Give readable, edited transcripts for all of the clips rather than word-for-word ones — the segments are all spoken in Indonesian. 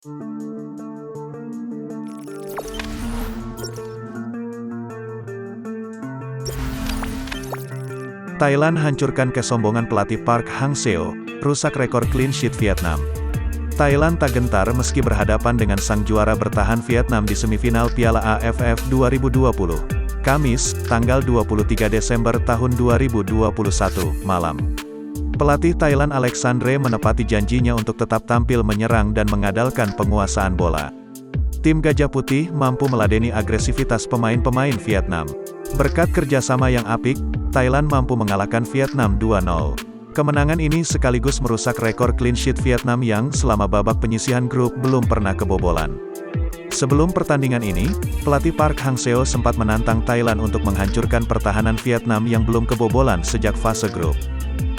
Thailand hancurkan kesombongan pelatih Park Hang-seo, rusak rekor clean sheet Vietnam. Thailand tak gentar meski berhadapan dengan sang juara bertahan Vietnam di semifinal Piala AFF 2020. Kamis, tanggal 23 Desember tahun 2021, malam. Pelatih Thailand Alexandre menepati janjinya untuk tetap tampil menyerang dan mengandalkan penguasaan bola. Tim Gajah Putih mampu meladeni agresivitas pemain-pemain Vietnam. Berkat kerjasama yang apik, Thailand mampu mengalahkan Vietnam 2-0. Kemenangan ini sekaligus merusak rekor clean sheet Vietnam yang selama babak penyisihan grup belum pernah kebobolan. Sebelum pertandingan ini, pelatih Park Hang-seo sempat menantang Thailand untuk menghancurkan pertahanan Vietnam yang belum kebobolan sejak fase grup.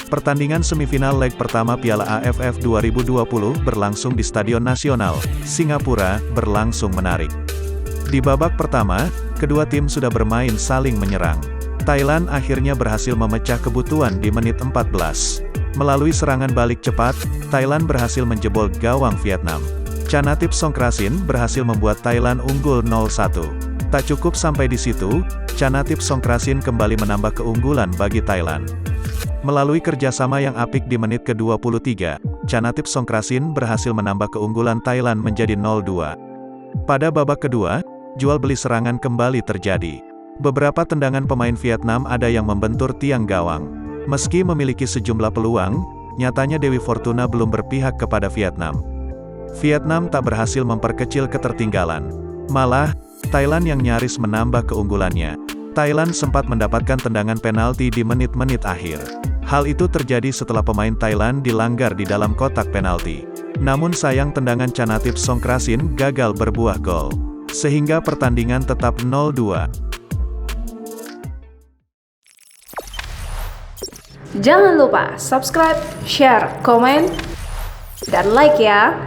Pertandingan semifinal leg pertama Piala AFF 2020 berlangsung di Stadion Nasional, Singapura, berlangsung menarik. Di babak pertama, kedua tim sudah bermain saling menyerang. Thailand akhirnya berhasil memecah kebutuhan di menit 14. Melalui serangan balik cepat, Thailand berhasil menjebol gawang Vietnam. Chanatip Songkrasin berhasil membuat Thailand unggul 0-1. Tak cukup sampai di situ, Chanatip Songkrasin kembali menambah keunggulan bagi Thailand. Melalui kerjasama yang apik di menit ke-23, Chanatip Songkrasin berhasil menambah keunggulan Thailand menjadi 0-2. Pada babak kedua, jual beli serangan kembali terjadi. Beberapa tendangan pemain Vietnam ada yang membentur tiang gawang. Meski memiliki sejumlah peluang, nyatanya Dewi Fortuna belum berpihak kepada Vietnam. Vietnam tak berhasil memperkecil ketertinggalan. Malah, Thailand yang nyaris menambah keunggulannya. Thailand sempat mendapatkan tendangan penalti di menit-menit akhir. Hal itu terjadi setelah pemain Thailand dilanggar di dalam kotak penalti. Namun sayang tendangan Chanatip Songkrasin gagal berbuah gol. Sehingga pertandingan tetap 0-2. Jangan lupa subscribe, share, komen, dan like ya!